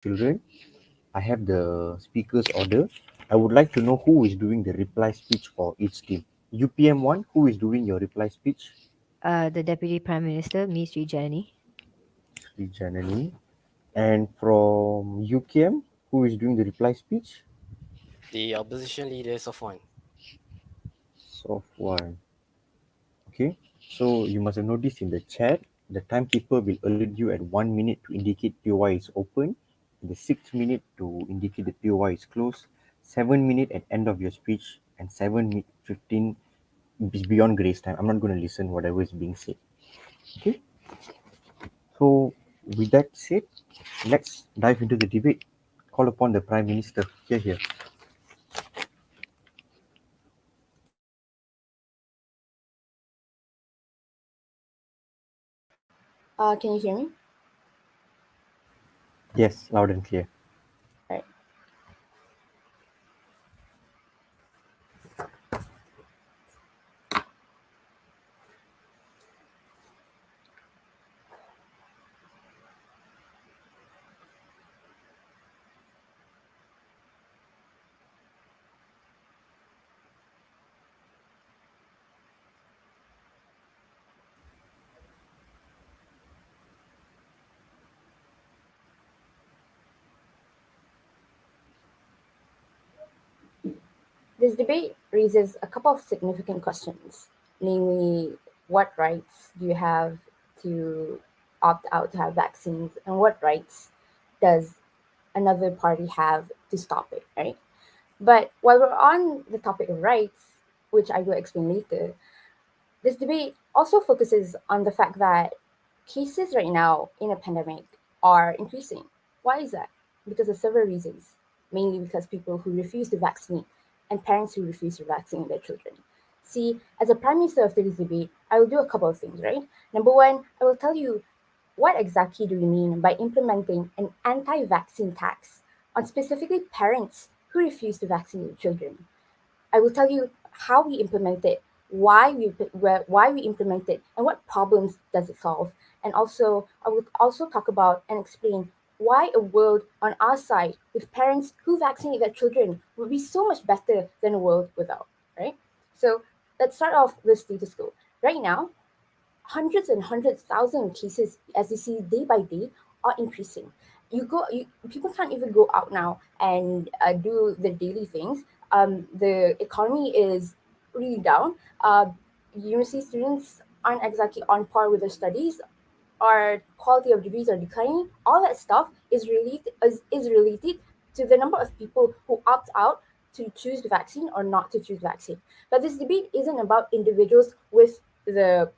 children. I have the speaker's order. I would like to know who is doing the reply speech for each team. UPM1, who is doing your reply speech? The Deputy Prime Minister, Ms. Sri Janani. Sri Janani. And from UKM, who is doing the reply speech? The opposition leader Safwan. Software. Okay. So you must have noticed in the chat, the timekeeper will alert you at 1 minute to indicate POI is open, the 6 minute to indicate the POI is closed, 7 minute at end of your speech, and 7:15 is beyond grace time. I'm not going to listen whatever is being said. Okay. So with that said, let's dive into the debate. Call upon the Prime Minister. Here. Can you hear me? Yes, loud and clear. Right. This debate raises a couple of significant questions, namely, what rights do you have to opt out to have vaccines, and what rights does another party have to stop it, right? But while we're on the topic of rights, which I will explain later, this debate also focuses on the fact that cases right now in a pandemic are increasing. Why is that? Because of several reasons, mainly because people who refuse to vaccinate and parents who refuse to vaccinate their children. See, as a prime minister of today's debate, I will do a couple of things, right? Number one, I will tell you what exactly do we mean by implementing an anti vaccine tax on specifically parents who refuse to vaccinate children. I will tell you how we implement it, why we implement it, and what problems does it solve. And also, I will also talk about and explain why a world on our side with parents who vaccinate their children would be so much better than a world without. Right. So let's start off with status quo. Right now, hundreds and hundreds, thousands of cases, as you see day by day, are increasing. People can't even go out now and do the daily things. The economy is really down. University students aren't exactly on par with their studies. Our quality of degrees are declining. All that stuff is related to the number of people who opt out to choose the vaccine or not to choose vaccine. But this debate isn't about individuals with the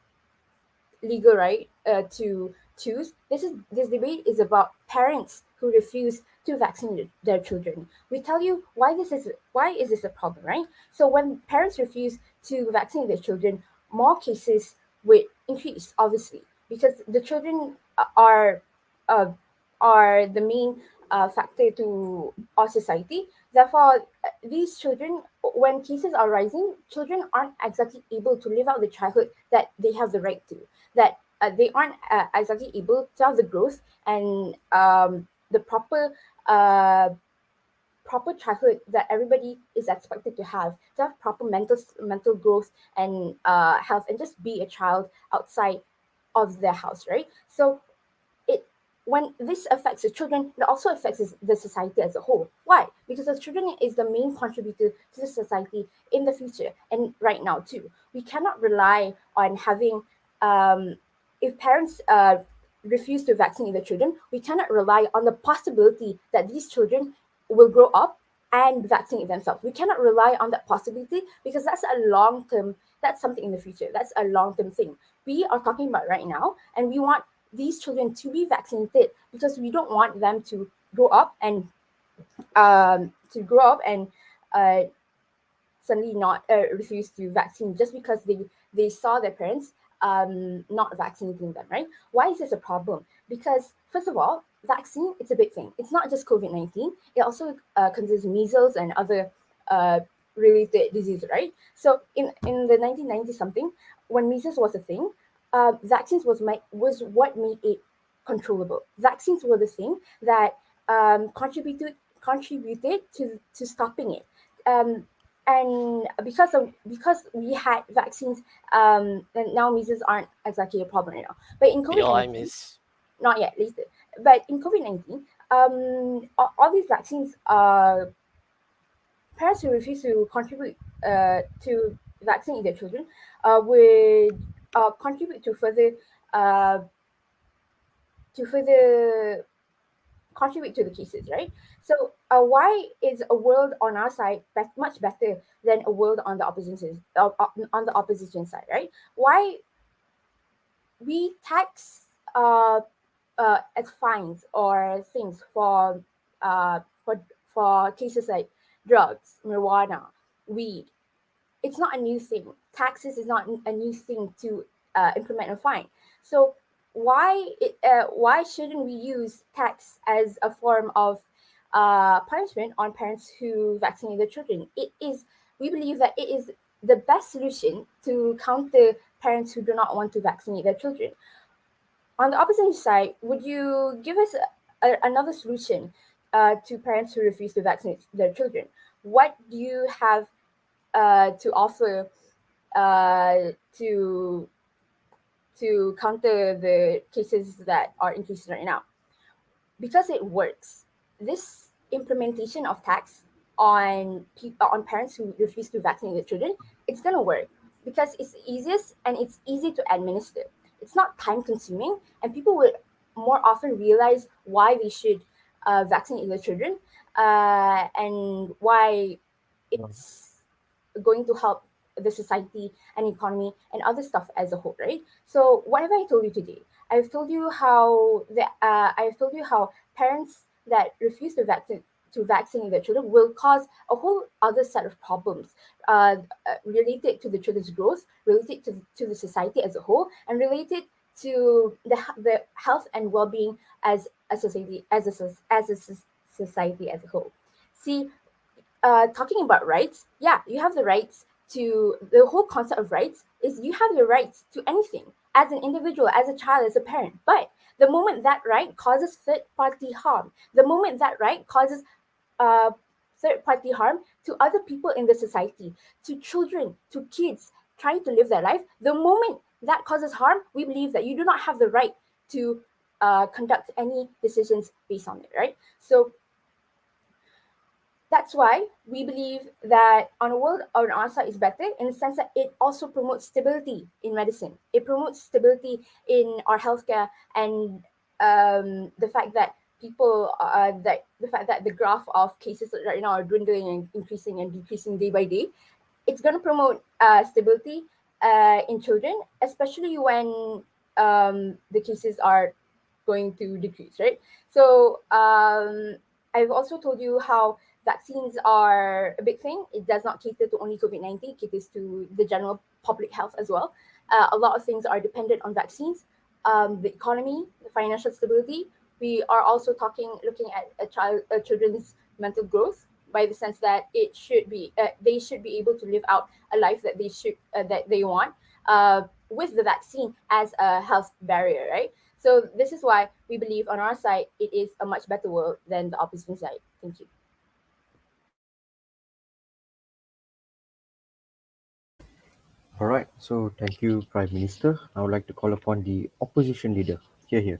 legal right to choose. This debate is about parents who refuse to vaccinate their children. We tell you why is this a problem, right? So when parents refuse to vaccinate their children, more cases will increase, obviously, because the children uh, are the main factor to our society. Therefore, these children, when cases are rising, children aren't exactly able to live out the childhood that they have the right to, that they aren't exactly able to have the growth and the uh, proper childhood that everybody is expected to have proper mental growth and health, and just be a child outside of their house, right? So it when this affects the children, it also affects the society as a whole. Why? Because the children is the main contributor to the society in the future and right now too. We cannot rely on having if parents refuse to vaccinate their children, we cannot rely on the possibility that these children will grow up and vaccinate themselves. We cannot rely on that possibility because that's a long term, that's something in the future. That's a long term thing. We are talking about right now, and we want these children to be vaccinated because we don't want them to grow up and uh, suddenly not refuse to vaccine just because they saw their parents not vaccinating them, right? Why is this a problem? Because first of all, vaccine, it's a big thing. It's not just COVID-19. It also considers measles and other uh, related diseases, right? So in the 1990 something, when measles was a thing, vaccines was what made it controllable. Vaccines were the thing that contributed to stopping it. And because we had vaccines, and now measles aren't exactly a problem right now. But in COVID Your eye 19, miss. not yet, later. But in COVID 19, all these vaccines, parents who refuse to contribute to vaccinate their children would contribute uh, to further contribute to the cases, right? So why is a world on our side much better than a world on the on the opposition side, right? Why we tax as fines or things uh, for for cases like drugs, marijuana, weed. It's not a new thing. Taxes is not a new thing to implement a fine. So why shouldn't we use tax as a form of punishment on parents who vaccinate their children? We believe that it is the best solution to counter parents who do not want to vaccinate their children. On the opposite side, would you give us another solution to parents who refuse to vaccinate their children? What do you have to offer to counter the cases that are increasing right now? Because it works. This implementation of tax on parents who refuse to vaccinate their children, it's gonna work because it's easiest and it's easy to administer. It's not time consuming, and people would more often realize why they should vaccinate their children and why it's going to help the society and economy and other stuff as a whole, right? So what have I told you today? I've told you how parents that refuse to vaccinate their children will cause a whole other set of problems related to the children's growth, related to the society as a whole, and related to the health and well-being as a society society as a whole. See, talking about rights, yeah, you have the rights to the whole concept of rights is you have your rights to anything as an individual, as a child, as a parent. But the moment that right causes third party harm, the moment that right causes uh, third party harm to other people in the society, to children, to kids trying to live their life, the moment that causes harm, we believe that you do not have the right to conduct any decisions based on it, right? So that's why we believe that on a world on our side is better in the sense that it also promotes stability in medicine. It promotes stability in our healthcare and the fact that the fact that the graph of cases right now are dwindling and increasing and decreasing day by day. It's going to promote stability in children, especially when the cases are going to decrease, right? So I've also told you how vaccines are a big thing. It does not cater to only COVID-19, it caters to the general public health as well. A lot of things are dependent on vaccines. The economy, the financial stability. We are also looking at children's mental growth by the sense that they should be able to live out a life that they want with the vaccine as a health barrier, right? So this is why we believe on our side it is a much better world than the opposition side. Thank you. All right. So thank you, Prime Minister. I would like to call upon the opposition leader. Here.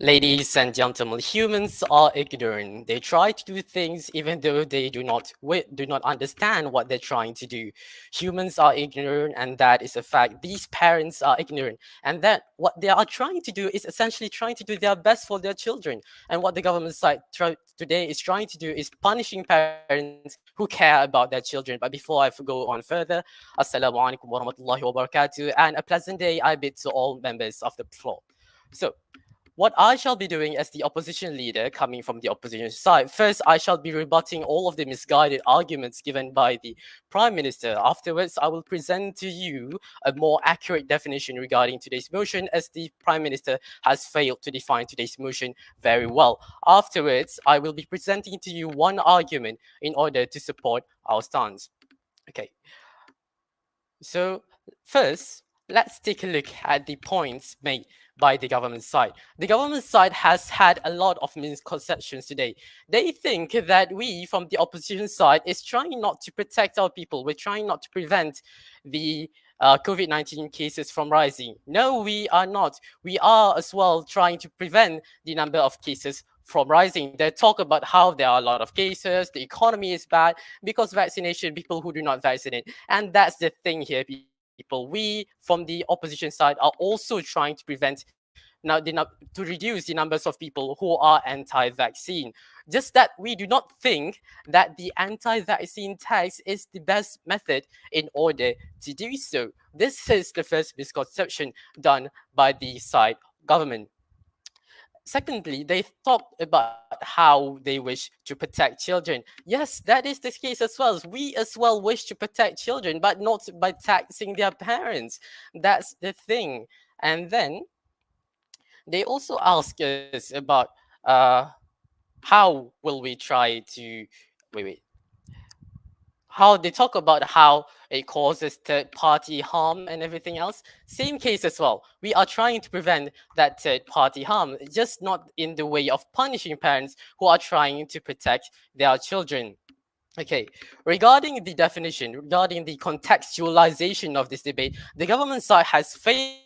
Ladies and gentlemen, humans are ignorant. They try to do things even though they do not understand what they're trying to do. Humans are ignorant, and that is a fact. These parents are ignorant, and that what they are trying to do is essentially trying to do their best for their children. And what the government side today is trying to do is punishing parents who care about their children. But before I go on further, Assalamu alaikum warahmatullahi wabarakatuh, and a pleasant day I bid to all members of the floor. So, what I shall be doing as the opposition leader coming from the opposition side, first I shall be rebutting all of the misguided arguments given by the Prime Minister. Afterwards, I will present to you a more accurate definition regarding today's motion, as the Prime Minister has failed to define today's motion very well. Afterwards, I will be presenting to you one argument in order to support our stance. Okay, so first, let's take a look at the points made by the government side. The government side has had a lot of misconceptions today. They think that we from the opposition side is trying not to protect our people. We're trying not to prevent the COVID-19 cases from rising. No, we are not. We are as well trying to prevent the number of cases from rising. They talk about how there are a lot of cases, the economy is bad because vaccination, people who do not vaccinate. And that's the thing here, people. We from the opposition side are also trying to prevent to reduce the numbers of people who are anti-vaccine. Just that we do not think that the anti-vaccine tax is the best method in order to do so. This is the first misconception done by the side government. Secondly, they talked about how they wish to protect children. Yes, that is the case as well. We as well wish to protect children, but not by taxing their parents. That's the thing. And then they also ask us about how will we try to wait. How they talk about how it causes third party harm and everything else. Same case as well. We are trying to prevent that third party harm, just not in the way of punishing parents who are trying to protect their children. Okay, regarding the definition, regarding the contextualization of this debate, the government side has failed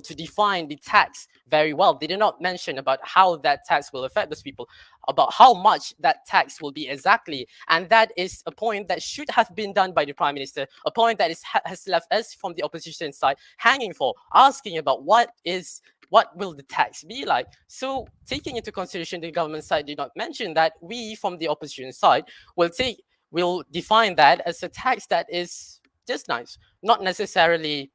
to define the tax very well. They did not mention about how that tax will affect those people, about how much that tax will be exactly. And that is a point that should have been done by the Prime Minister, a point that has left us from the opposition side hanging for, asking about what will the tax be like. So taking into consideration the government side did not mention that, we from the opposition side will define that as a tax that is just nice, not necessarily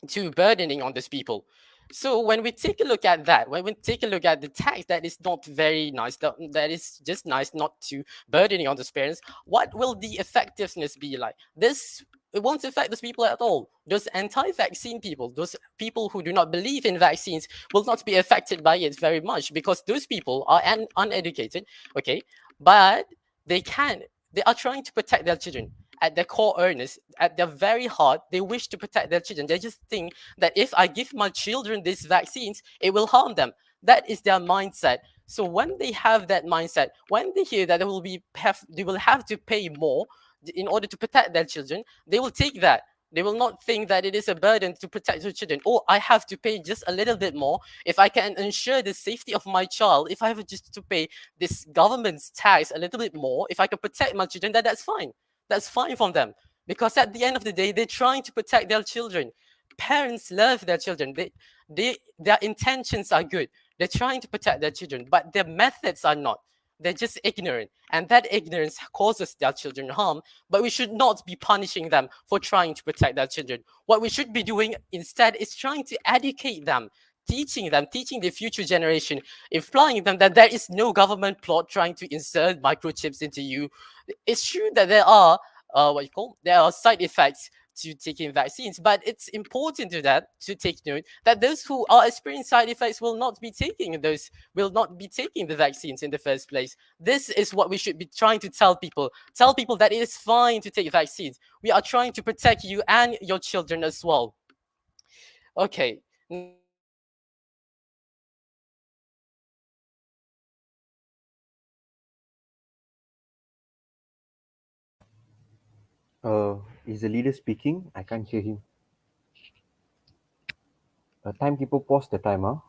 too burdening on these people. So when we take a look at that, when we take a look at the tax that is not very nice, that is just nice, not too burdening on the parents, what will the effectiveness be like? It won't affect those people at all. Those anti-vaccine people, those people who do not believe in vaccines, will not be affected by it very much, because those people are uneducated, okay, but they are trying to protect their children. At their core earnest, at their very heart, they wish to protect their children. They just think that if I give my children these vaccines, it will harm them. That is their mindset. So when they have that mindset, when they hear that they will have to pay more in order to protect their children, they will take that. They will not think that it is a burden to protect your children. Oh, I have to pay just a little bit more if I can ensure the safety of my child. If I have just to pay this government's tax a little bit more, if I can protect my children, that's fine. That's fine from them, because at the end of the day, they're trying to protect their children. Parents love their children. Their intentions are good. They're trying to protect their children, but their methods are not. They're just ignorant, and that ignorance causes their children harm. But we should not be punishing them for trying to protect their children. What we should be doing instead is trying to educate them, teaching the future generation, implying them that there is no government plot trying to insert microchips into you. It's true that there are there are side effects to taking vaccines, but it's important to take note that those who are experiencing side effects will not be taking the vaccines in the first place. This is what we should be trying to tell people that it is fine to take vaccines. We are trying to protect you and your children as well. Okay, now let's take a look at the argument made by the government side. The government side has failed to Is the leader speaking? I can't hear him. Timekeeper, pause the timer.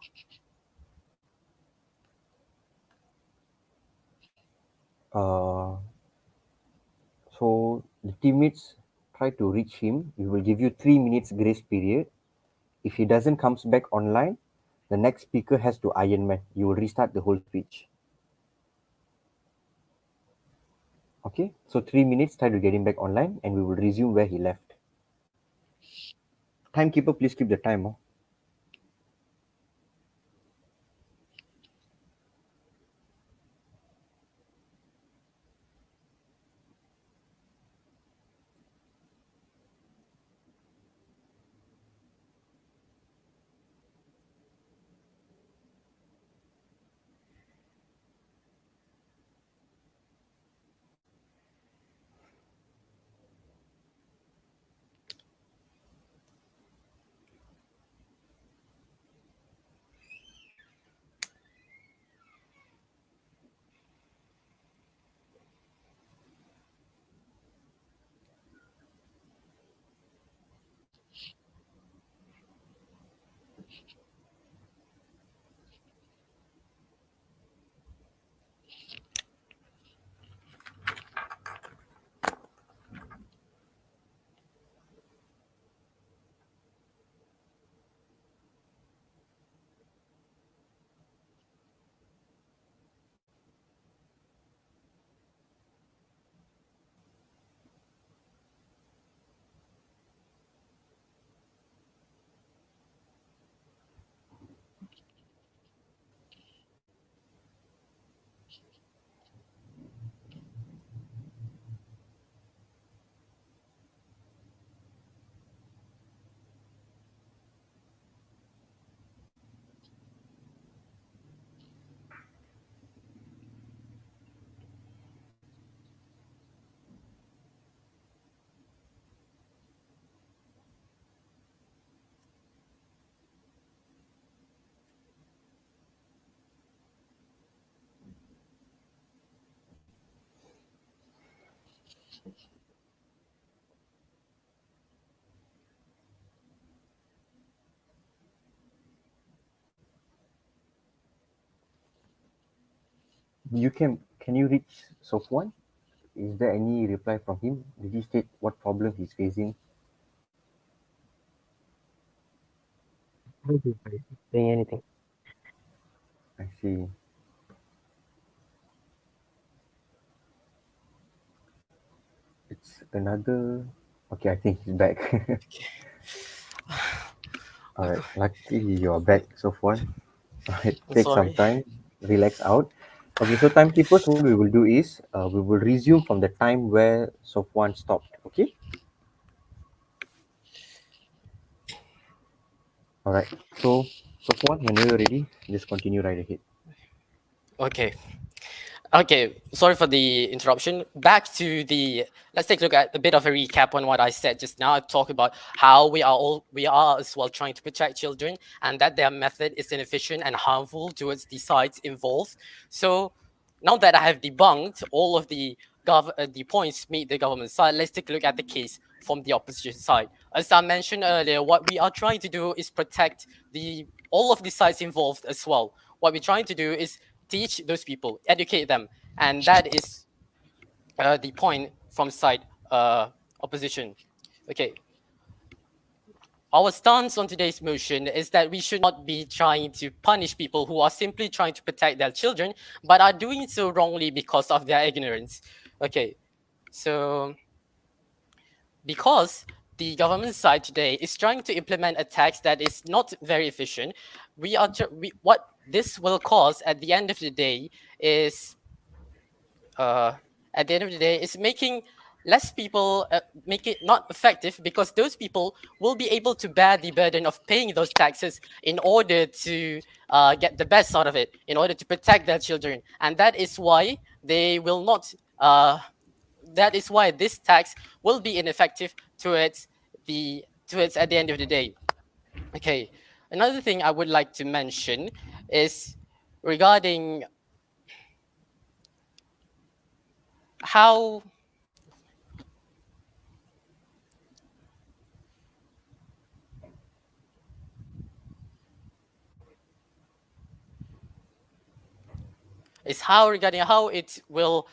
So the teammates try to reach him. We will give you 3 minutes grace period. If he doesn't comes back online, the next speaker has to Iron Man. You will restart the whole speech. Okay, so 3 minutes, try to get him back online, and we will resume where he left. Timekeeper, please keep the timer. Can you reach Sofwan? Is there any reply from him? Did he state what problem he's facing? Maybe by saying anything. I see. It's another. Okay, I think he's back. All right. Luckily, you're back, Sofwan. All right. I'm Take some sorry. time, relax out. Okay. So, timekeepers, what we will do is we will resume from the time where Sofwan stopped. Okay. All right. So, Sofwan, whenever you're ready, just continue right ahead. Okay. Okay, sorry for the interruption. Back to the, let's take a look at a bit of a recap on what I said just now. I talked about how we are as well trying to protect children, and that their method is inefficient and harmful towards the sides involved. So now that I have debunked all of the points made the government side, let's take a look at the case from the opposition side. As I mentioned earlier, what we are trying to do is protect all of the sides involved as well. What we're trying to do is teach those people, educate them, and that is the point from side opposition. Okay, our stance on today's motion is that we should not be trying to punish people who are simply trying to protect their children, but are doing so wrongly because of their ignorance. Okay, so because the government side today is trying to implement a tax that is not very efficient, what this will cause at the end of the day is making less people make it not effective, because those people will be able to bear the burden of paying those taxes in order to get the best out of it, in order to protect their children, and that is why they will not. That is why this tax will be ineffective towards at the end of the day. Okay, another thing I would like to mention is regarding how regarding how it will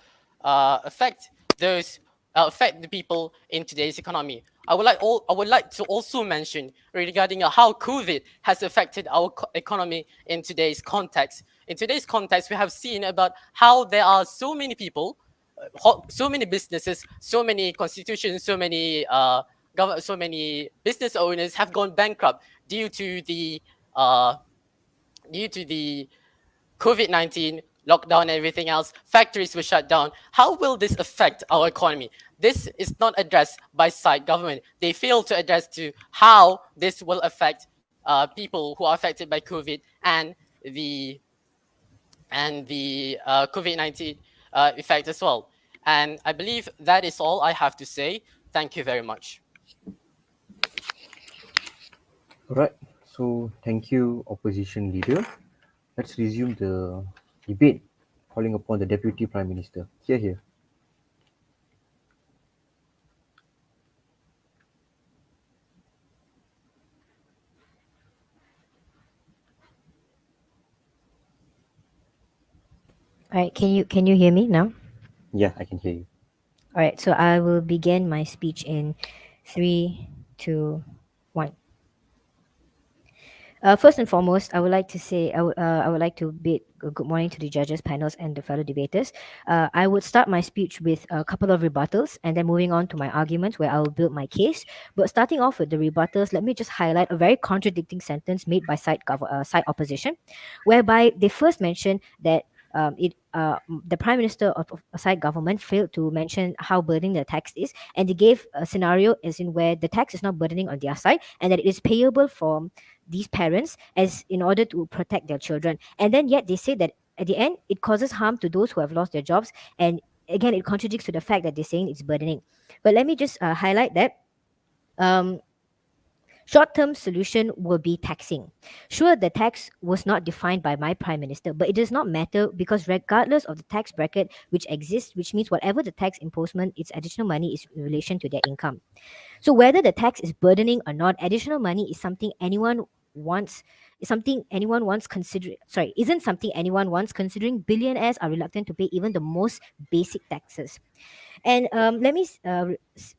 affect those affect the people in today's economy. I would like to also mention regarding how COVID has affected our economy in today's context. In today's context, we have seen about how there are so many people, so many businesses, so many constitutions, so many business owners have gone bankrupt due to the uh, due to the COVID-19, lockdown, and everything else. Factories were shut down. How will this affect our economy? This is not addressed by side government. They fail to address to how this will affect people who are affected by COVID the the COVID-19 effect as well. And I believe that is all I have to say. Thank you very much. All right. So, thank you, opposition leader. Let's resume the debate, calling upon the Deputy Prime Minister. Here. All right, can you hear me now? Yeah, I can hear you. All right, so I will begin my speech in 3, 2, 1. First and foremost, I would like to say I would like to bid a good morning to the judges, panels, and the fellow debaters. I would start my speech with a couple of rebuttals, and then moving on to my arguments, where I will build my case. But starting off with the rebuttals, let me just highlight a very contradicting sentence made by side opposition, whereby they first mentioned that the prime minister of a side government failed to mention how burdening the tax is, and they gave a scenario as in where the tax is not burdening on their side, and that it is payable from these parents as in order to protect their children. And then yet they say that at the end it causes harm to those who have lost their jobs, and again it contradicts to the fact that they're saying it's burdening. But let me just highlight that um, short-term solution will be taxing. Sure, the tax was not defined by my prime minister, but it does not matter, because regardless of the tax bracket which exists, which means whatever the tax imposement, its additional money is in relation to their income. So whether the tax is burdening or not, additional money is something anyone wants something anyone wants considering sorry isn't something anyone wants, considering billionaires are reluctant to pay even the most basic taxes. And let me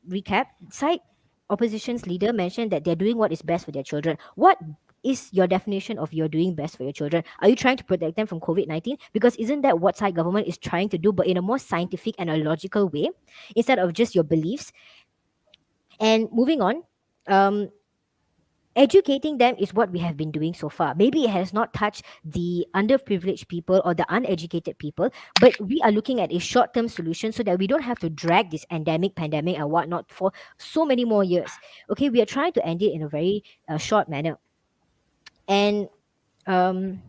recap. Side opposition's leader mentioned that they're doing what is best for their children. What is your definition of you're doing best for your children? Are you trying to protect them from COVID-19? Because isn't that what side government is trying to do, but in a more scientific and a logical way, instead of just your beliefs? And moving on, um, educating them is what we have been doing so far. Maybe it has not touched the underprivileged people or the uneducated people, but we are looking at a short-term solution so that we don't have to drag this pandemic and whatnot for so many more years. Okay, we are trying to end it in a very short manner. And um,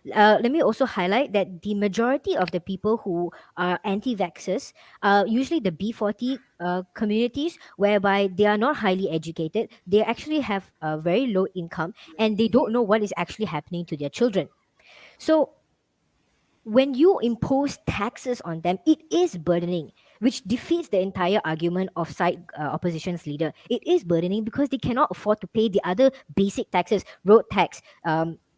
let me also highlight that the majority of the people who are anti-vaxxers are usually the B40 communities, whereby they are not highly educated. They actually have a very low income and they don't know what is actually happening to their children. So when you impose taxes on them, it is burdening, which defeats the entire argument of side opposition's leader. It is burdening because they cannot afford to pay the other basic taxes, road tax,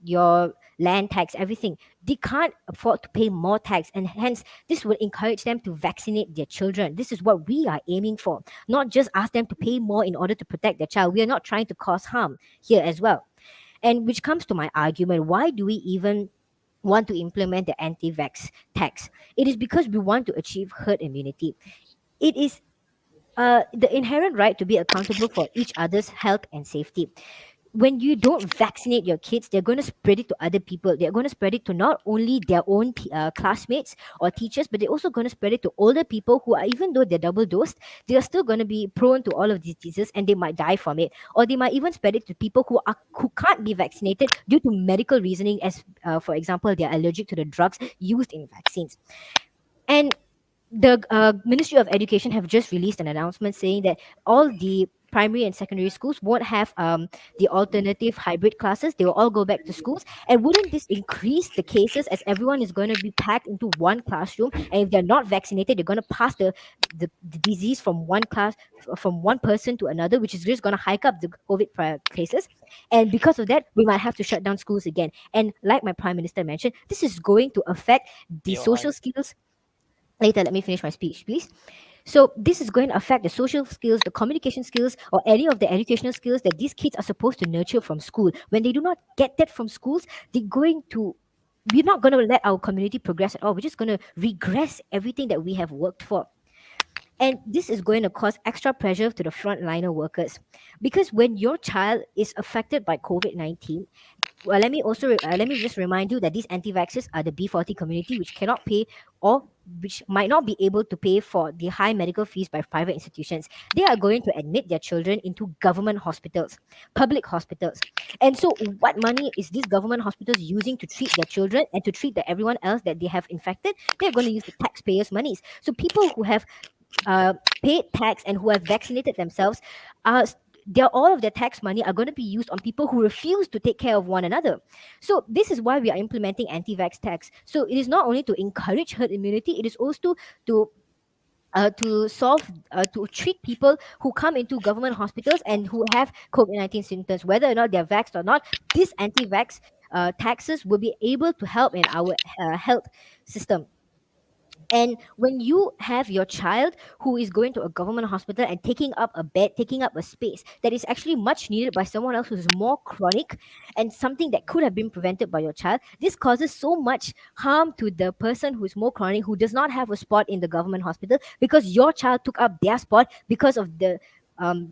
your land tax, everything. They can't afford to pay more tax, and hence this will encourage them to vaccinate their children. This is what we are aiming for, not just ask them to pay more in order to protect their child. We are not trying to cause harm here as well. And which comes to my argument, why do we even want to implement the anti-vax tax? It is because we want to achieve herd immunity. It is the inherent right to be accountable for each other's health and safety. When you don't vaccinate your kids, they're going to spread it to other people. They're going to spread it to not only their own classmates or teachers, but they're also going to spread it to older people who are, even though they're double dosed, they are still going to be prone to all of these diseases and they might die from it. Or they might even spread it to people who can't be vaccinated due to medical reasoning, as for example, they're allergic to the drugs used in vaccines. And the Ministry of Education have just released an announcement saying that all the primary and secondary schools won't have the alternative hybrid classes. They will all go back to schools. And wouldn't this increase the cases, as everyone is going to be packed into one classroom? And if they're not vaccinated, they're going to pass the disease from from one person to another, which is just going to hike up the COVID cases. And because of that, we might have to shut down schools again. And like my prime minister mentioned, this is going to affect the social POI. skills. Later, let me finish my speech, please. So this is going to affect the social skills, the communication skills, or any of the educational skills that these kids are supposed to nurture from school. When they do not get that from schools, we're not going to let our community progress at all. We're just going to regress everything that we have worked for. And this is going to cause extra pressure to the frontliner workers. Because when your child is affected by COVID-19, well, let me just remind you that these anti-vaxxers are the B40 community, which cannot pay, or which might not be able to pay for the high medical fees by private institutions. They are going to admit their children into government hospitals, public hospitals. And so what money is these government hospitals using to treat their children and to treat everyone else that they have infected? They're going to use the taxpayers' monies. So people who have paid tax and who have vaccinated themselves, all of their tax money are going to be used on people who refuse to take care of one another. So this is why we are implementing anti-vax tax. So it is not only to encourage herd immunity, it is also to to treat people who come into government hospitals and who have COVID-19 symptoms, whether or not they're vaxxed or not. These anti-vax taxes will be able to help in our health system. And when you have your child who is going to a government hospital and taking up a bed, taking up a space that is actually much needed by someone else who's more chronic, and something that could have been prevented by your child, this causes so much harm to the person who's more chronic, who does not have a spot in the government hospital, because your child took up their spot because of the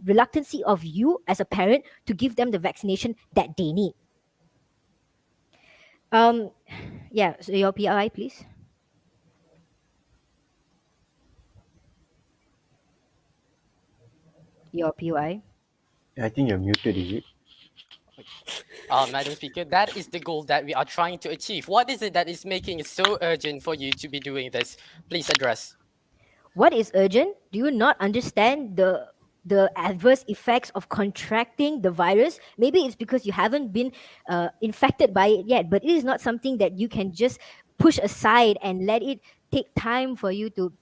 reluctancy of you as a parent to give them the vaccination that they need. Um, yeah, so your PI, please. Your PUI. I think you're muted, is it? Madam Speaker, that is the goal that we are trying to achieve. What is it that is making it so urgent for you to be doing this? Please address. What is urgent? Do you not understand the adverse effects of contracting the virus? Maybe it's because you haven't been infected by it yet, but it is not something that you can just push aside and let it take time for you to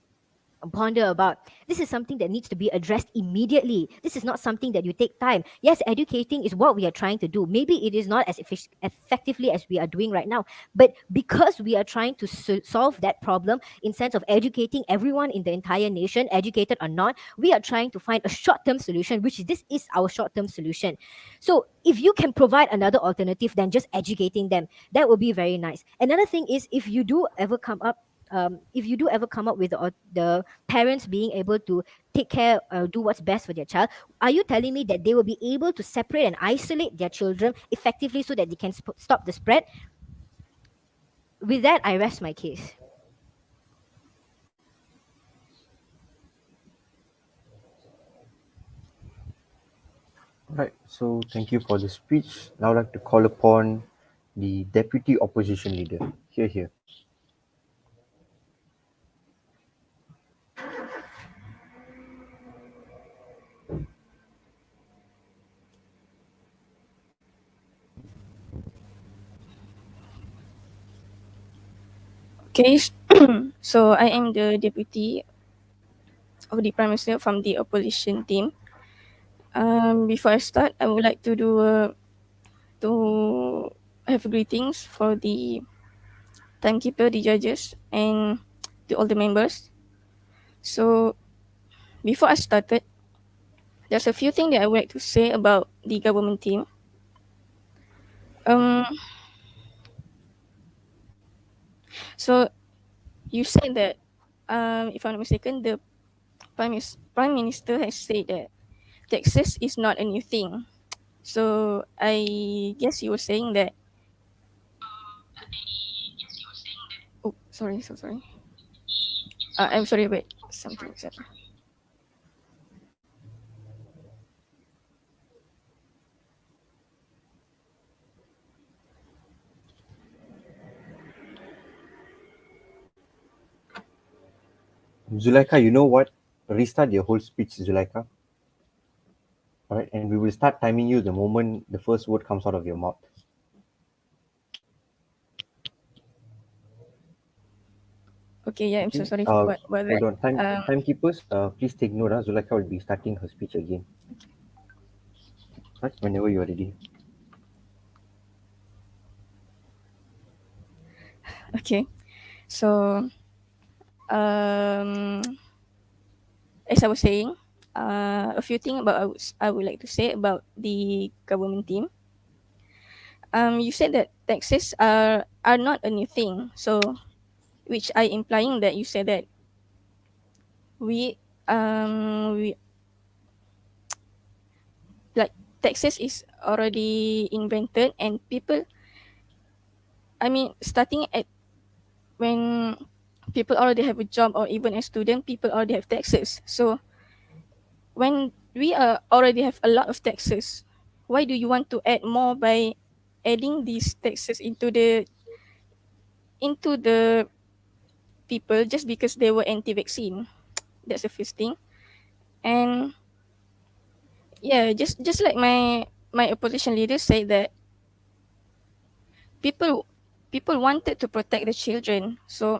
ponder about. This is something that needs to be addressed immediately. This is not something that you take time. Yes, educating is what we are trying to do. Maybe it is not as effectively as we are doing right now, but because we are trying to solve that problem in sense of educating everyone in the entire nation, educated or not, we are trying to find a short-term solution, which this is our short-term solution. So if you can provide another alternative than just educating them, that would be very nice. Another thing is, if you do ever come up with the parents being able to take care, do what's best for their child, are you telling me that they will be able to separate and isolate their children effectively so that they can stop the spread? With that, I rest my case. Right. So thank you for the speech. Now I'd like to call upon the deputy opposition leader. Here, here. Okay, so I am the deputy of the Prime Minister from the opposition team. Before I start, I would like to to have greetings for the timekeeper, the judges, and to all the members. So before I started, there's a few things that I would like to say about the government team. Um, so you said that, if I'm not mistaken, the Prime Minister has said that taxes is not a new thing. So I guess you were saying that. Oh, sorry, so sorry. I'm sorry, wait, something is happening. Zulaika, you know what? Restart your whole speech, Zulaika. All right, and we will start timing you the moment the first word comes out of your mouth. Okay, yeah, I'm so Okay. sorry for about that. Hold on. Timekeepers, please take note. Zulaika will be starting her speech again. Right, whenever you are ready. Okay, so um, as I was saying, a few things about I would like to say about the government team. You said that taxes are not a new thing, so which I implying that you said that we like taxes is already invented and people. I mean, starting at when people already have a job or even a student, people already have taxes. So when we already have a lot of taxes, why do you want to add more by adding these taxes into the people just because they were anti-vaccine? That's the first thing. And yeah, just like my opposition leader said that people people wanted to protect the children. So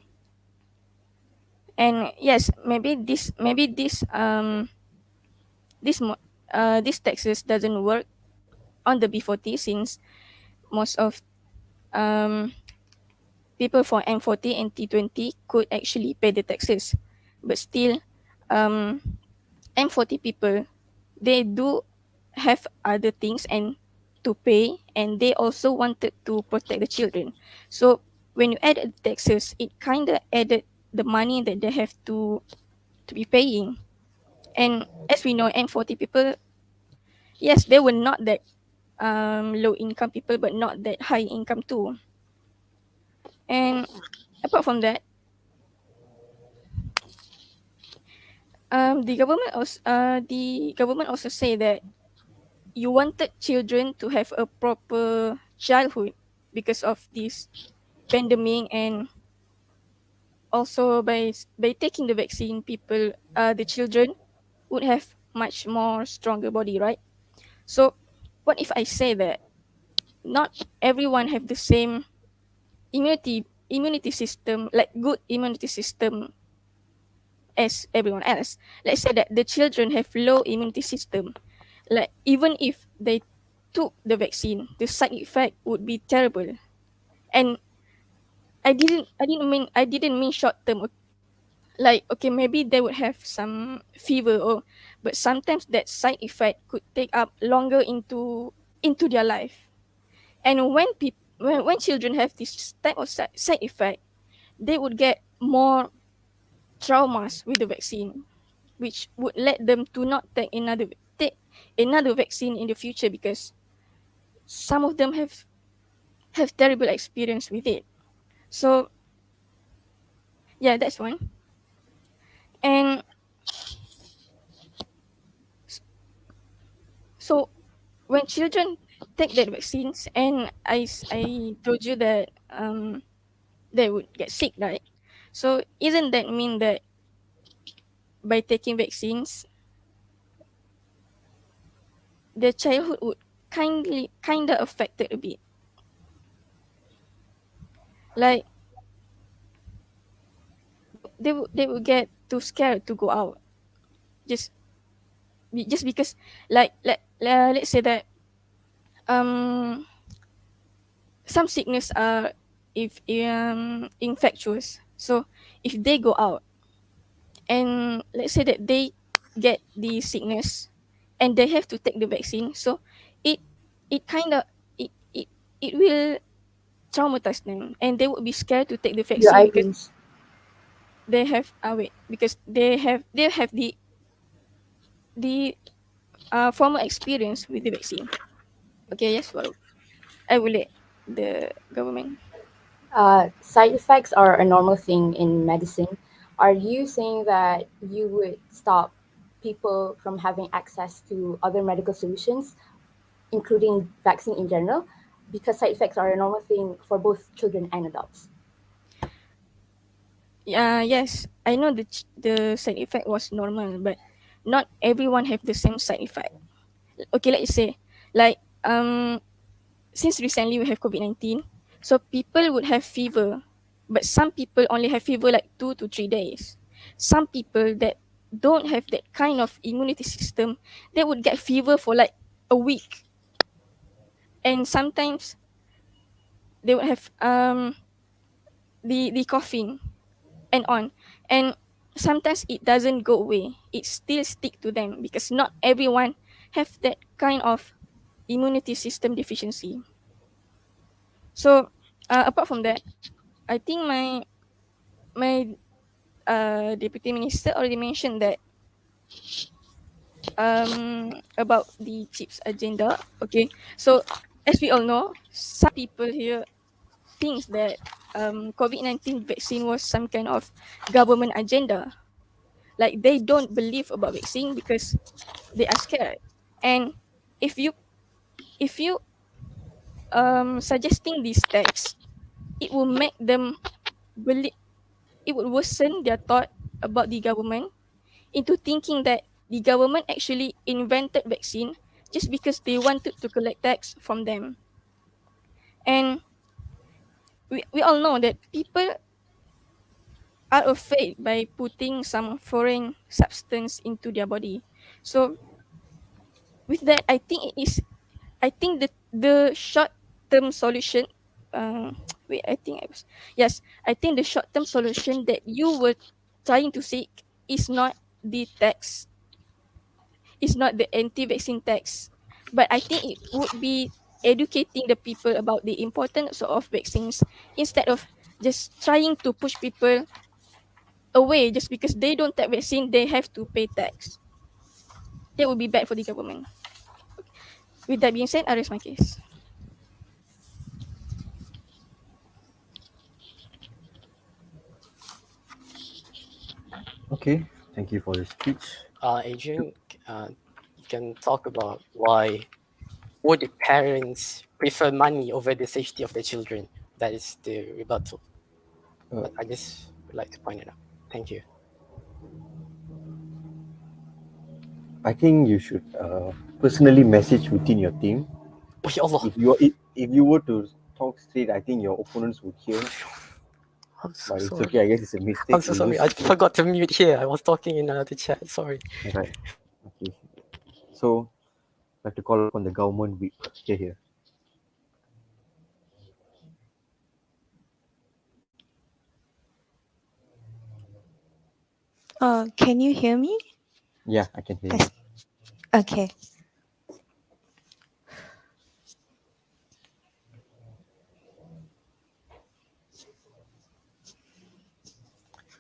and yes, this taxes doesn't work on the B40 since most of um people for M40 and T20 could actually pay the taxes, but still um M40 people, they do have other things and to pay, and they also wanted to protect the children. So when you add the taxes, it kind of added the money that they have to be paying. And as we know, M40 people, yes, they were not that low income people, but not that high income too. And apart from that, the government also say that you wanted children to have a proper childhood because of this pandemic, and also by taking the vaccine, the children would have much more stronger body, right? So what if I say that not everyone have the same immunity system, like good immunity system as everyone else. Let's say that the children have low immunity system. Like even if they took the vaccine, the side effect would be terrible. And I didn't mean short term. Like okay, maybe they would have some fever or, but sometimes that side effect could take up longer into their life. And when children have this type of side effect, they would get more traumas with the vaccine, which would let them to not take another vaccine in the future because some of them have terrible experience with it. So yeah, that's one. And so when children take their vaccines, and I told you that they would get sick, right? So isn't that mean that by taking vaccines, their childhood would kinda affected a bit? Like they would get too scared to go out, just just because, let's say that um some sickness are if infectious. So if they go out and let's say that they get the sickness and they have to take the vaccine, so it it kind of it will traumatize them, and they would be scared to take the Your vaccine eye, because please. they have wait because they have the former experience with the vaccine. Okay, yes, well, I will let the government. Side effects are a normal thing in medicine. Are you saying that you would stop people from having access to other medical solutions, including vaccine in general? Because side effects are a normal thing for both children and adults. Yes, I know the side effect was normal, but not everyone have the same side effect. Okay, let's say like since recently we have COVID-19, so people would have fever, but some people only have fever like 2 to 3 days. Some people that don't have that kind of immunity system, they would get fever for like a week, and sometimes they would have the coughing and on, and sometimes it doesn't go away. It still stick to them because not everyone have that kind of immunity system deficiency. So apart from that, I think my deputy minister already mentioned that about the chips agenda. Okay, so as we all know, some people here thinks that COVID-19 vaccine was some kind of government agenda. Like they don't believe about vaccine because they are scared. And if you suggesting these text, it will make them believe, it would worsen their thought about the government into thinking that the government actually invented vaccine just because they wanted to collect tax from them. And we all know that people are afraid by putting some foreign substance into their body. So with that, I think the short term solution, wait, I think I was yes, I think the short term solution that you were trying to seek is not the tax, is not the anti-vaccine tax, but I think it would be educating the people about the importance of vaccines instead of just trying to push people away just because they don't take vaccine, they have to pay tax. That would be bad for the government. With that being said, I raise my case. Okay, thank you for the speech. Adrian, you can talk about why would the parents prefer money over the safety of their children? That is the rebuttal. Uh, But I just would like to point it out. Thank you. I think you should personally message within your team. Oh, ya Allah. If you were to talk straight, I think your opponents would hear. I'm so But it's sorry. okay. I guess it's a I'm mistake. so We sorry. I use. forgot to mute here. I was talking in another chat. Sorry. Right. Okay. So I have to call upon the government whip. Here. Can you hear me? Yeah, I can hear you. Yes. Okay.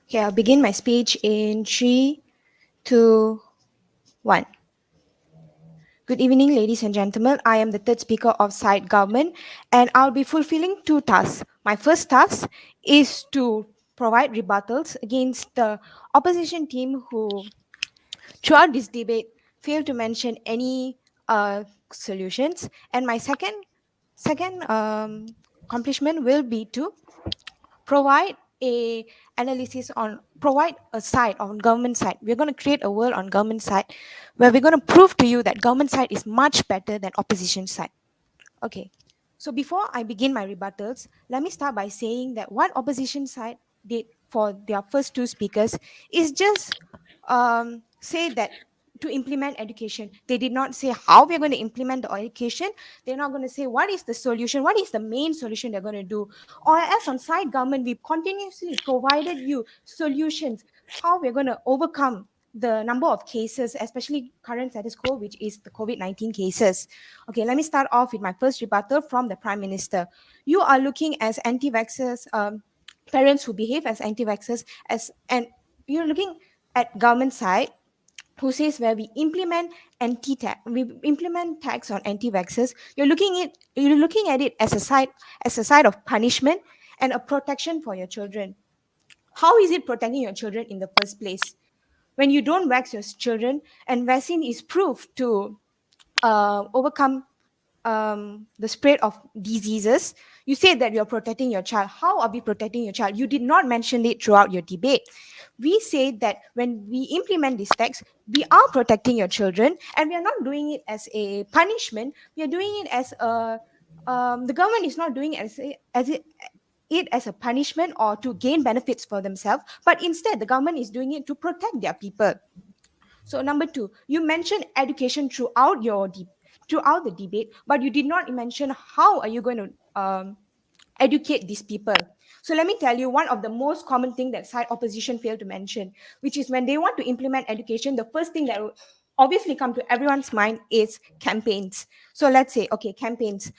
Okay, I'll begin my speech in 3, 2, 1. Good evening, ladies and gentlemen. I am the third speaker of side government, and I'll be fulfilling two tasks. My first task is to provide rebuttals against the opposition team who, throughout this debate, failed to mention any solutions. And my second accomplishment will be to provide a analysis on provide a side on government side. We're going to create a world on government side where we're going to prove to you that government side is much better than opposition side. Okay, so before I begin my rebuttals, let me start by saying that what opposition side did for their first two speakers is just say that to implement education. They did not say how we're going to implement the education. They're not going to say what is the solution, what is the main solution they're going to do. Or as on side government, we've continuously provided you solutions how we're going to overcome the number of cases, especially current status quo, which is the COVID-19 cases. Okay, let me start off with my first rebuttal from the Prime Minister. You are looking as anti-vaxxers, parents who behave as anti-vaxxers, and you're looking at government side who says where we implement we implement tax on anti-vaxxers. You're looking at it as a side of punishment and a protection for your children. How is it protecting your children in the first place? When you don't vax your children, and vaccine is proof to overcome the spread of diseases, you say that you're protecting your child. How are we protecting your child? You did not mention it throughout your debate. We say that when we implement this tax, we are protecting your children, and we are not doing it as a punishment. We are doing it as a the government is not doing it as a punishment or to gain benefits for themselves, but instead the government is doing it to protect their people. So number two, you mentioned education throughout the debate, but you did not mention how are you going to educate these people. So let me tell you one of the most common thing that side opposition fail to mention, which is when they want to implement education, the first thing that will obviously come to everyone's mind is campaigns. So let's say, okay, campaigns.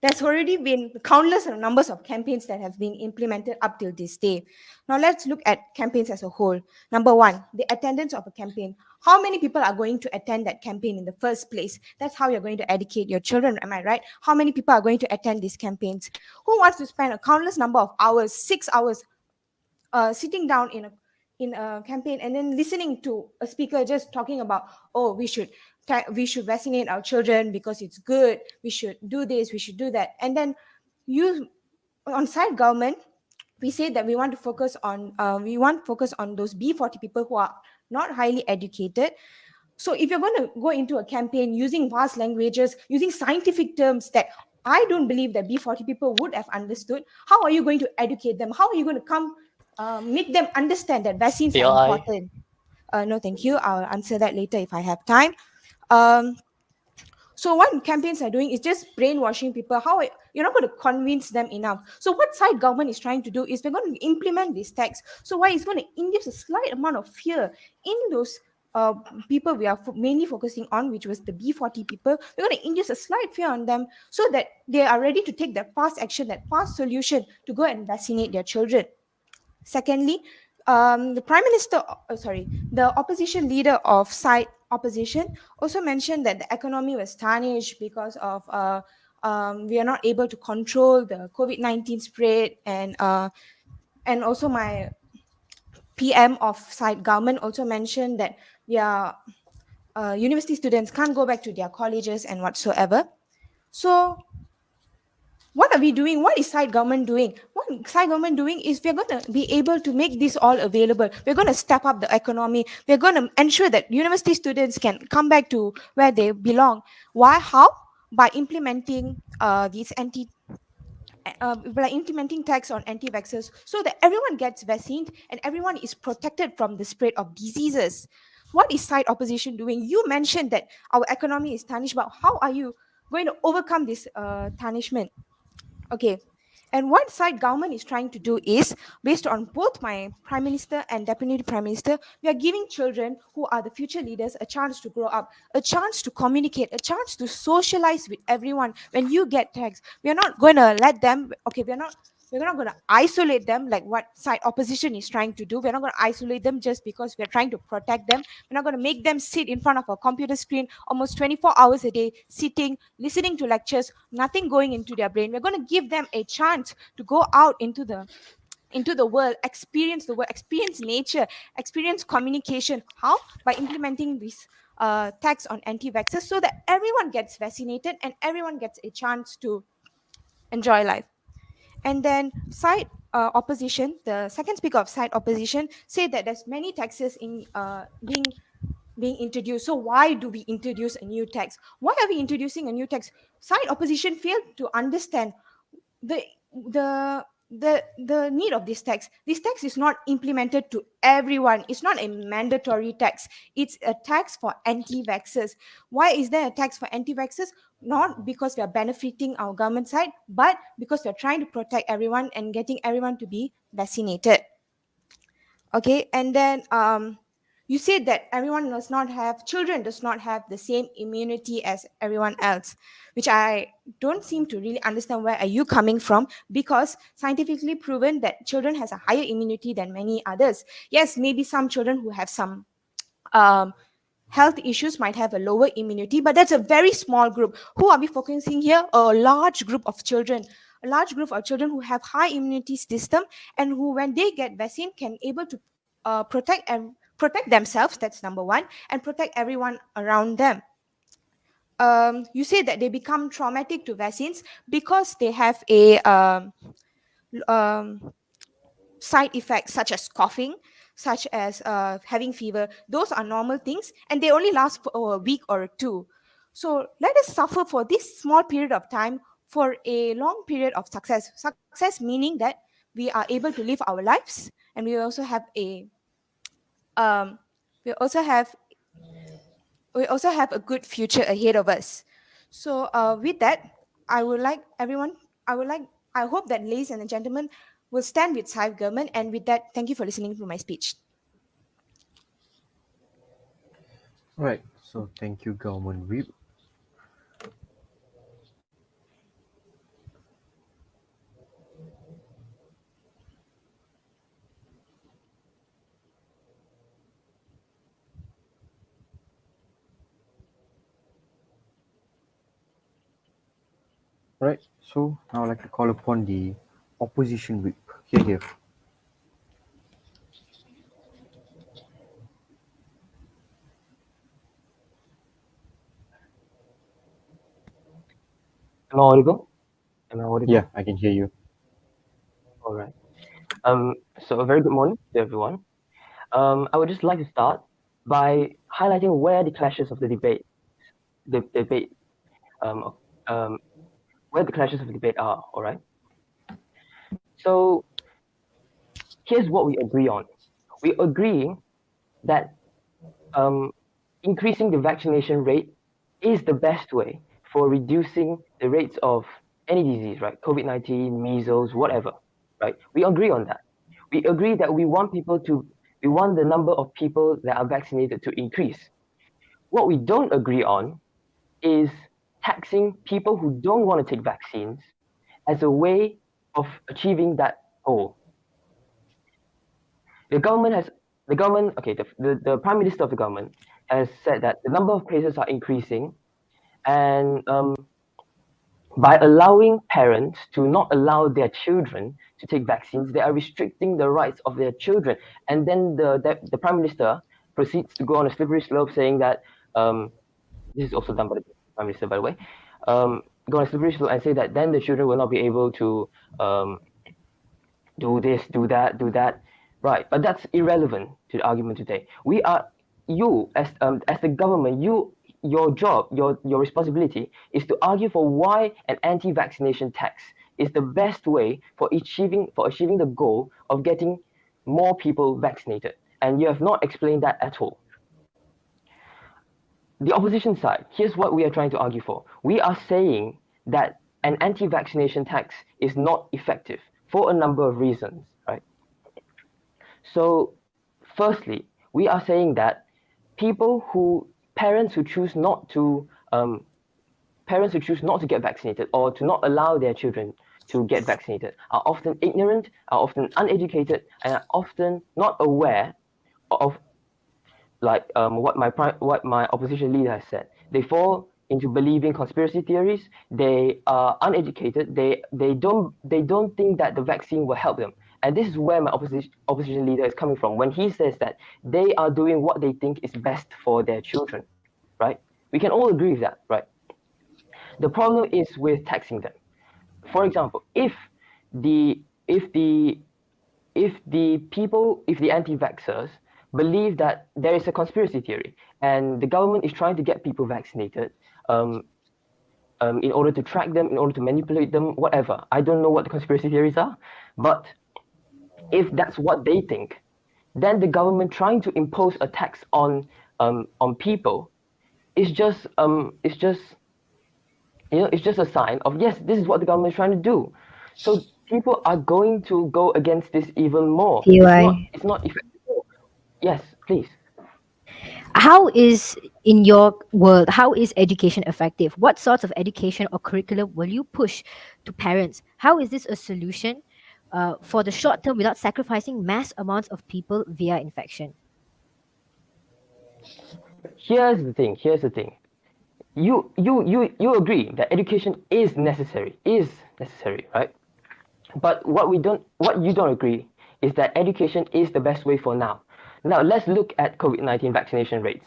There's already been countless numbers of campaigns that have been implemented up till this day. Now let's look at campaigns as a whole. Number one, the attendance of a campaign. How many people are going to attend that campaign in the first place? That's how you're going to educate your children, am I right? How many people are going to attend these campaigns? Who wants to spend a countless number of hours, 6 hours, sitting down in a campaign and then listening to a speaker just talking about, oh, we should vaccinate our children because it's good, we should do this, we should do that, and then you on side government, we say that we want to focus on those B40 people who are not highly educated. So if you're going to go into a campaign using vast languages, using scientific terms that I don't believe that B40 people would have understood, how are you going to educate them? How are you going to make them understand that vaccines are AI. important? No, thank you. I'll answer that later if I have time. Um, so what campaigns are doing is just brainwashing people. You're not going to convince them enough. So what side government is trying to do is we're going to implement this tax. So why it's going to induce a slight amount of fear in those uh, people we are mainly focusing on, which was the B40 people. We're going to induce a slight fear on them so that they are ready to take that fast action, that fast solution to go and vaccinate their children. Secondly, the prime minister, the opposition leader of side opposition also mentioned that the economy was tarnished because of we are not able to control the COVID-19 spread, and also my PM of side government also mentioned that we are university students can't go back to their colleges and whatsoever. So what are we doing? What is side government doing? What side government doing is we're going to be able to make this all available. We're going to step up the economy. We're going to ensure that university students can come back to where they belong. Why? How? By implementing these by implementing tax on anti-vaxxers so that everyone gets vaccinated and everyone is protected from the spread of diseases. What is side opposition doing? You mentioned that our economy is tarnished, but how are you going to overcome this tarnishment? Okay. And what side government is trying to do is, based on both my prime minister and deputy prime minister, we are giving children who are the future leaders a chance to grow up, a chance to communicate, a chance to socialize with everyone. When you get taxed, we are not going to let them, okay, we're not going to isolate them like what side opposition is trying to do. We're not going to isolate them just because we're trying to protect them. We're not going to make them sit in front of a computer screen almost 24 hours a day, sitting, listening to lectures, nothing going into their brain. We're going to give them a chance to go out into the world, experience the world, experience nature, experience communication. How? By implementing this tax on anti-vaxxers so that everyone gets vaccinated and everyone gets a chance to enjoy life. And then side opposition, the second speaker of side opposition, said that there's many taxes in being introduced. So why do we introduce a new tax? Why are we introducing a new tax? Side opposition failed to understand the the need of this tax. This tax is not implemented to everyone. It's not a mandatory tax. It's a tax for anti-vaxxers. Why is there a tax for anti-vaxxers? Not because we are benefiting our government side, but because we're trying to protect everyone and getting everyone to be vaccinated. Okay. And then you said that everyone does not have, children does not have the same immunity as everyone else, which I don't seem to really understand. Where are you coming from? Because scientifically proven that children has a higher immunity than many others. Yes, maybe some children who have some um, health issues might have a lower immunity, but that's a very small group. Who are we focusing here? A large group of children, a large group of children who have high immunity system and who, when they get vaccine, can able to protect and protect themselves. That's number one, and protect everyone around them. You say that they become traumatic to vaccines because they have a um, side effects such as coughing, such as having fever. Those are normal things and they only last for a week or two. So let us suffer for this small period of time for a long period of success. Success meaning that we are able to live our lives and um, we also have we also have a good future ahead of us. So with that, I would like everyone, I would like, I hope that ladies and gentlemen will stand with Saif government. And with that, thank you for listening to my speech. Right. So thank you, Government Whip. Right. So now I'd like to call upon the opposition whip. Here. Am I audible? Am I audible? Yeah, I can hear you. All right. So a very good morning to everyone. I would just like to start by highlighting where the clashes of the debate, um, um, where the clashes of the debate are. All right. So here's what we agree on. We agree that increasing the vaccination rate is the best way for reducing the rates of any disease, right? COVID-19, measles, whatever, right? We agree on that. We agree that we want the number of people that are vaccinated to increase. What we don't agree on is taxing people who don't want to take vaccines as a way of achieving that goal. The Prime Minister of the government has said that the number of cases are increasing, and by allowing parents to not allow their children to take vaccines, they are restricting the rights of their children. And then the Prime Minister proceeds to go on a slippery slope, saying that this is also done by the Prime Minister, by the way. Go on a slippery slope and say that then the children will not be able to do this, do that. Right, but that's irrelevant to the argument today. You as the government, your job, your responsibility is to argue for why an anti-vaccination tax is the best way for achieving the goal of getting more people vaccinated, and you have not explained that at all. The opposition side, here's what we are trying to argue for. We are saying that an anti-vaccination tax is not effective for a number of reasons, right? So, firstly, we are saying that parents who choose not to get vaccinated or to not allow their children to get vaccinated are often ignorant, are often uneducated, and are often not aware of what my opposition leader has said. They fall into believing conspiracy theories. They are uneducated. They don't think that the vaccine will help them. And this is where my opposition leader is coming from when he says that they are doing what they think is best for their children, right? We can all agree with that, right? The problem is with taxing them. For example, if the anti-vaxxers believe that there is a conspiracy theory and the government is trying to get people vaccinated in order to track them, in order to manipulate them, whatever. I don't know what the conspiracy theories are, but if that's what they think, then the government trying to impose a tax on people is just it's just a sign of, yes, this is what the government is trying to do. So people are going to go against this even more. PY. It's not effective. Yes, please. How is, in your world, how is education effective? What sorts of education or curriculum will you push to parents? How is this a solution for the short term without sacrificing mass amounts of people via infection? Here's the thing. You agree that education is necessary, right? But what you don't agree is that education is the best way for now. Now let's look at COVID-19 vaccination rates.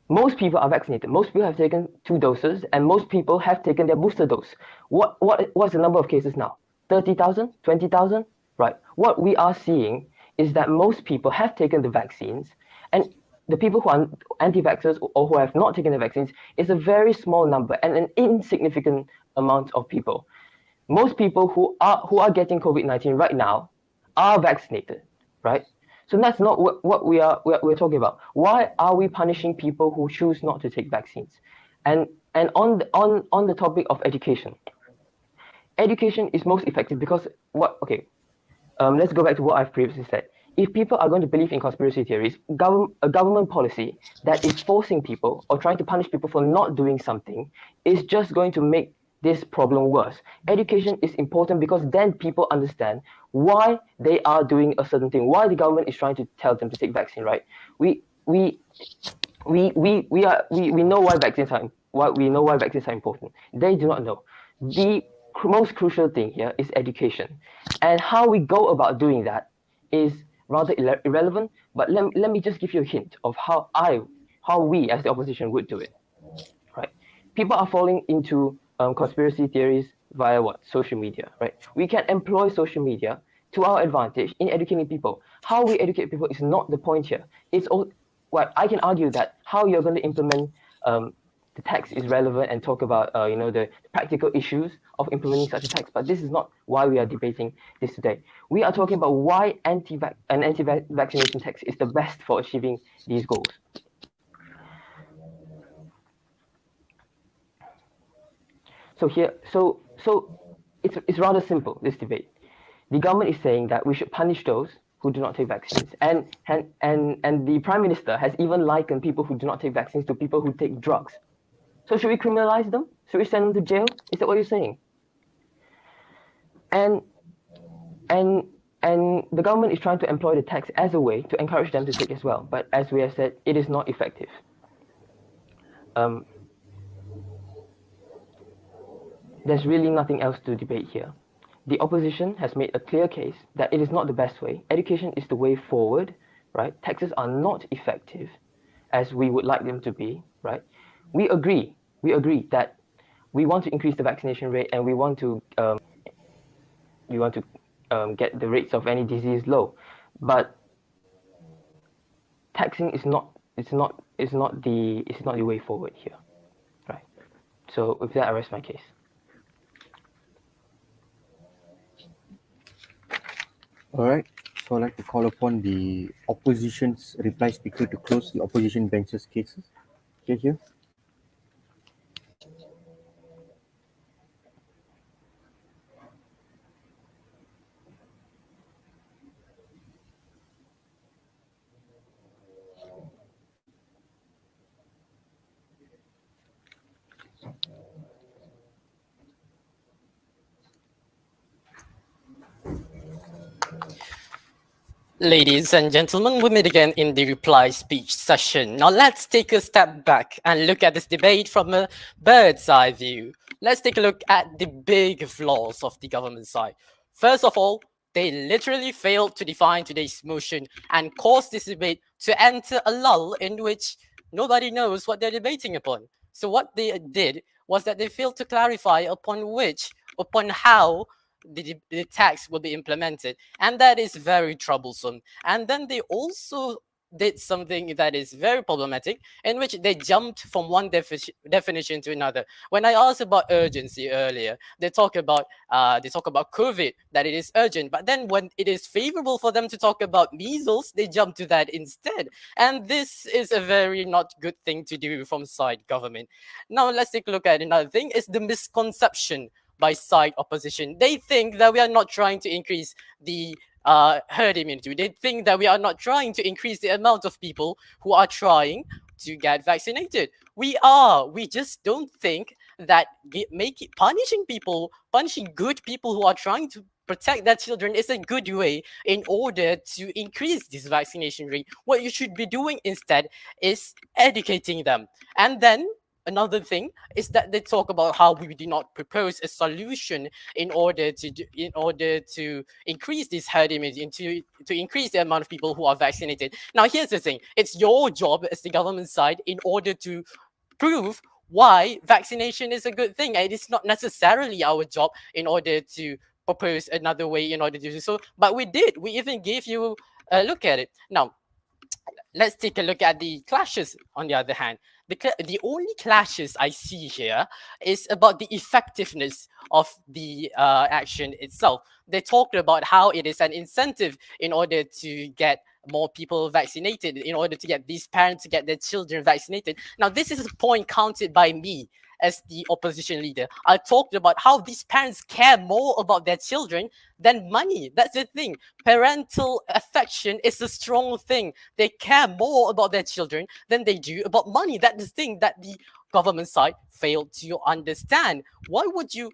Most people are vaccinated. Most people have taken 2 doses, and most people have taken their booster dose. What's the number of cases now? 30,000, 20,000, right? What we are seeing is that most people have taken the vaccines, and the people who are anti-vaxxers or who have not taken the vaccines is a very small number and an insignificant amount of people. Most people who are getting COVID-19 right now are vaccinated, right? So that's not what we're talking about. Why are we punishing people who choose not to take vaccines? And on the topic of education is most effective because let's go back to what I've previously said. If people are going to believe in conspiracy theories, a government policy that is forcing people or trying to punish people for not doing something is just going to make this problem worse. Education is important because then people understand why they are doing a certain thing, why the government is trying to tell them to take vaccine, right? We know why vaccines are important. They do not know. The most crucial thing here is education, and how we go about doing that is rather irrelevant. But let me just give you a hint of how we as the opposition would do it. Right? People are falling into conspiracy theories via social media. Right? We can employ social media to our advantage in educating people. How we educate people is not the point here. It's all. Well, I can argue that how you're going to implement the tax is relevant and talk about the practical issues of implementing such a tax, but this is not why we are debating this today. We are talking about why an anti-vaccination tax is the best for achieving these goals. So it's rather simple, this debate. The government is saying that we should punish those who do not take vaccines, and the Prime Minister has even likened people who do not take vaccines to people who take drugs. So should we criminalize them? Should we send them to jail? Is that what you're saying? And the government is trying to employ the tax as a way to encourage them to take as well. But as we have said, it is not effective. There's really nothing else to debate here. The opposition has made a clear case that it is not the best way. Education is the way forward, right? Taxes are not effective as we would like them to be, right? We agree that we want to increase the vaccination rate and we want to get the rates of any disease low, but taxing is not the way forward here, right? So with that, I rest my case. All right. So I'd like to call upon the opposition's reply speaker to close the opposition bench's cases. Okay, here. Ladies and gentlemen, we meet again in the reply speech session. Now let's take a step back and look at this debate from a bird's eye view. Let's take a look at the big flaws of the government side. First of all, they literally failed to define today's motion and caused this debate to enter a lull in which nobody knows what they're debating upon. So what they did was that they failed to clarify upon how the tax will be implemented, and that is very troublesome. And then they also did something that is very problematic, in which they jumped from one definition to another. When I asked about urgency earlier, they talk about COVID, that it is urgent, but then when it is favorable for them to talk about measles, they jump to that instead. And this is a very not good thing to do from side government. Now let's take a look at another thing, is the misconception by side opposition. They think that we are not trying to increase the herd immunity. They think that we are not trying to increase the amount of people who are trying to get vaccinated. We are. We just don't think that punishing good people who are trying to protect their children is a good way in order to increase this vaccination rate. What you should be doing instead is educating them. And then another thing is that they talk about how we do not propose a solution in order to increase this herd immunity and to increase the amount of people who are vaccinated. Now here's the thing, it's your job as the government side in order to prove why vaccination is a good thing. It is not necessarily our job in order to propose another way in order to do so, but we even gave you a look at it. Now let's take a look at the clashes on the other hand. The only clashes I see here is about the effectiveness of the action itself. They talked about how it is an incentive in order to get more people vaccinated, in order to get these parents to get their children vaccinated. Now, this is a point counted by me as the opposition leader. I talked about how these parents care more about their children than money. That's the thing. Parental affection is a strong thing. They care more about their children than they do about money. That's the thing that the government side failed to understand. Why would you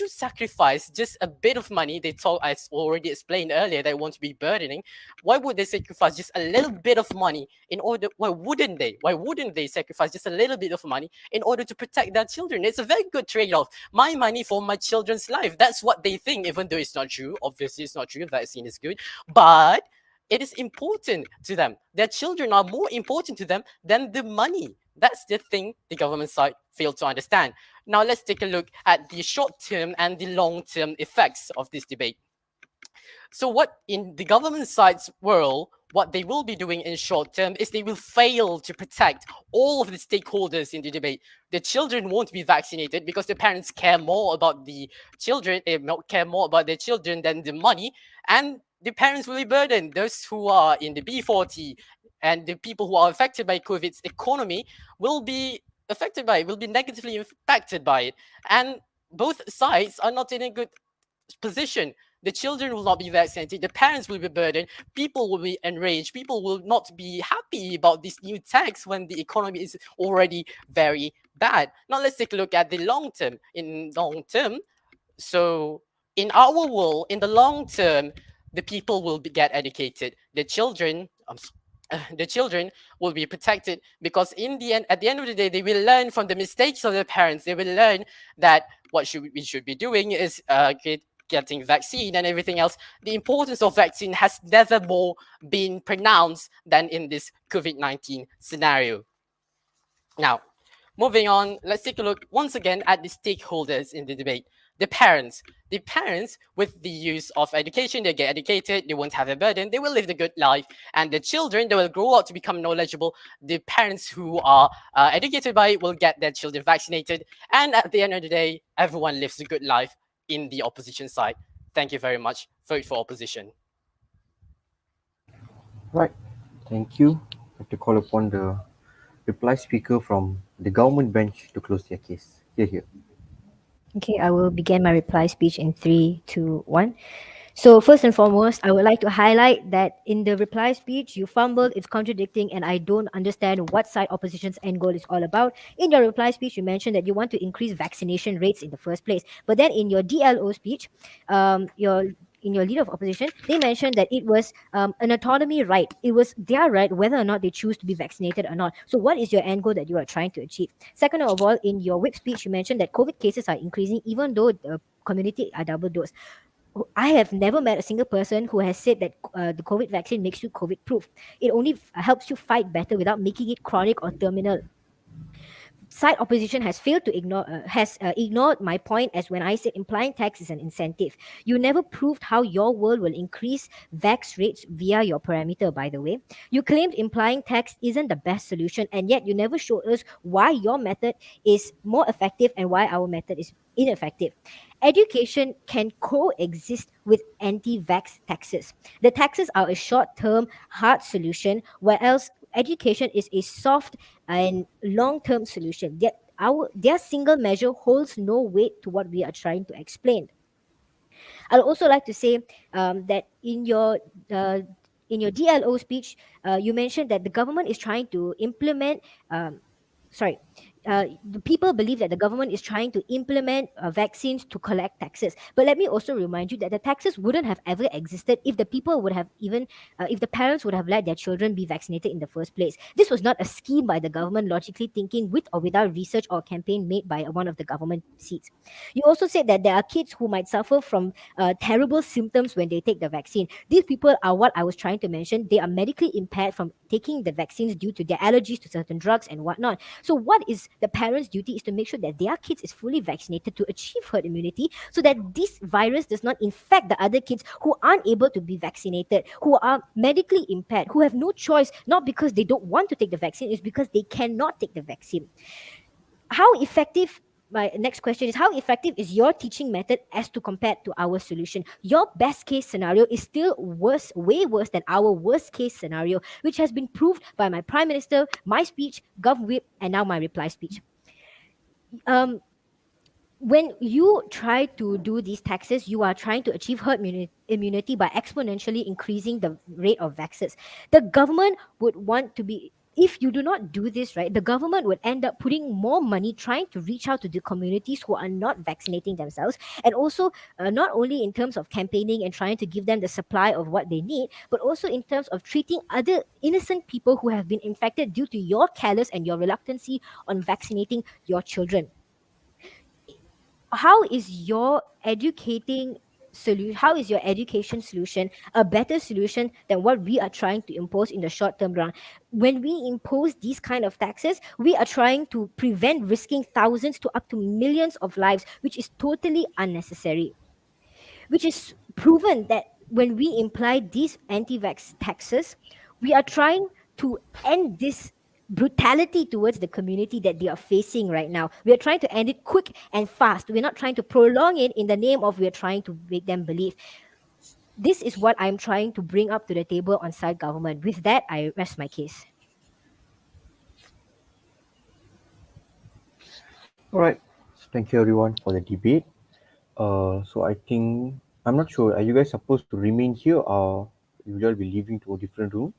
sacrifice just a bit of money? They told, as already explained earlier, they want to be burdening. Why would they sacrifice just a little bit of money in order? Why wouldn't they sacrifice just a little bit of money in order to protect their children? It's a very good trade-off. My money for my children's life. That's what they think, even though it's not true. Obviously, it's not true. Vaccine is good, but it is important to them. Their children are more important to them than the money. That's the thing the government side failed to understand. Now let's take a look at the short-term and the long-term effects of this debate. So what in the government side's world, what they will be doing in short term is they will fail to protect all of the stakeholders in the debate. The children won't be vaccinated because the parents care more about the children, care more about their children than the money, and the parents will be burdened. Those who are in the B40 and the people who are affected by COVID's economy will be affected by it, will be negatively impacted by it. And both sides are not in a good position. The children will not be vaccinated, the parents will be burdened, people will be enraged, people will not be happy about this new tax when the economy is already very bad. Now let's take a look at the long term. In long term, so in our world, in the long term, the people will get educated. The children will be protected because in the end, at the end of the day, they will learn from the mistakes of their parents. They will learn that what we should be doing is getting vaccine and everything else. The importance of vaccine has never more been pronounced than in this COVID-19 scenario. Now, moving on, let's take a look once again at the stakeholders in the debate. The parents, with the use of education, they get educated, they won't have a burden, they will live the good life. And the children, they will grow up to become knowledgeable. The parents who are educated by it will get their children vaccinated. And at the end of the day, everyone lives a good life in the opposition side. Thank you very much. Vote for opposition. Right. Thank you. I have to call upon the reply speaker from the government bench to close their case. Here. Okay, I will begin my reply speech in three, two, one. So first and foremost, I would like to highlight that in the reply speech, you fumbled, it's contradicting, and I don't understand what side opposition's end goal is all about. In your reply speech, you mentioned that you want to increase vaccination rates in the first place. But then in your DLO speech, your in your leader of opposition, they mentioned that it was an autonomy right. It was their right whether or not they choose to be vaccinated or not. So, what is your end goal that you are trying to achieve? Second of all, in your whip speech, you mentioned that COVID cases are increasing even though the community are double dosed. I have never met a single person who has said that the COVID vaccine makes you COVID proof. It only helps you fight better without making it chronic or terminal. Side opposition has failed to ignore has ignored my point as when I said implying tax is an incentive. You never proved how your world will increase vax rates via your parameter, by the way. You claimed implying tax isn't the best solution, and yet you never showed us why your method is more effective and why our method is ineffective. Education can coexist with anti-vax taxes. The taxes are a short-term hard solution, whereas education is a soft and long-term solution. Yet their single measure holds no weight to what we are trying to explain. I'd also like to say that uh, in your DLO speech, you mentioned that the government is trying to implement. Sorry, the people believe that the government is trying to implement vaccines to collect taxes. But let me also remind you that the taxes wouldn't have ever existed if the people would have even, if the parents would have let their children be vaccinated in the first place. This was not a scheme by the government, logically thinking, with or without research or campaign made by one of the government seats. You also said that there are kids who might suffer from terrible symptoms when they take the vaccine. These people are what I was trying to mention. They are medically impaired from taking the vaccines due to their allergies to certain drugs and whatnot. So, what is the parents' duty is to make sure that their kids is fully vaccinated to achieve herd immunity, so that this virus does not infect the other kids who aren't able to be vaccinated, who are medically impaired, who have no choice, not because they don't want to take the vaccine, it's because they cannot take the vaccine. How effective, my next question is, how effective is your teaching method as to compared to our solution? Your best case scenario is still worse, way worse than our worst case scenario, which has been proved by my prime minister, my speech, gov whip, and now my reply speech. um when you try to do these taxes, you are trying to achieve herd immunity by exponentially increasing the rate of vaccines. The government would want to be, if you do not do this right, the government would end up putting more money trying to reach out to the communities who are not vaccinating themselves, and also not only in terms of campaigning and trying to give them the supply of what they need, but also in terms of treating other innocent people who have been infected due to your careless and your reluctancy on vaccinating your children. How is your educating solution, how is your education solution a better solution than what we are trying to impose in the short term run? When we impose these kind of taxes, we are trying to prevent risking thousands to up to millions of lives, which is totally unnecessary, which is proven that when we imply these anti-vax taxes, we are trying to end this brutality towards the community that they are facing right now. We are trying to end it quick and fast. We're not trying to prolong it in the name of we're trying to make them believe. This is what I'm trying to bring up to the table on side government. With that, I rest my case. All right. So thank you everyone for the debate. So I think I'm not sure. Are you guys supposed to remain here, or you will be leaving to a different room?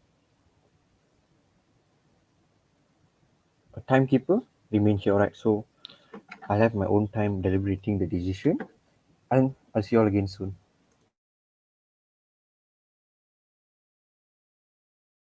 A timekeeper remain here. All right. So I'll have my own time deliberating the decision, and I'll see you all again soon.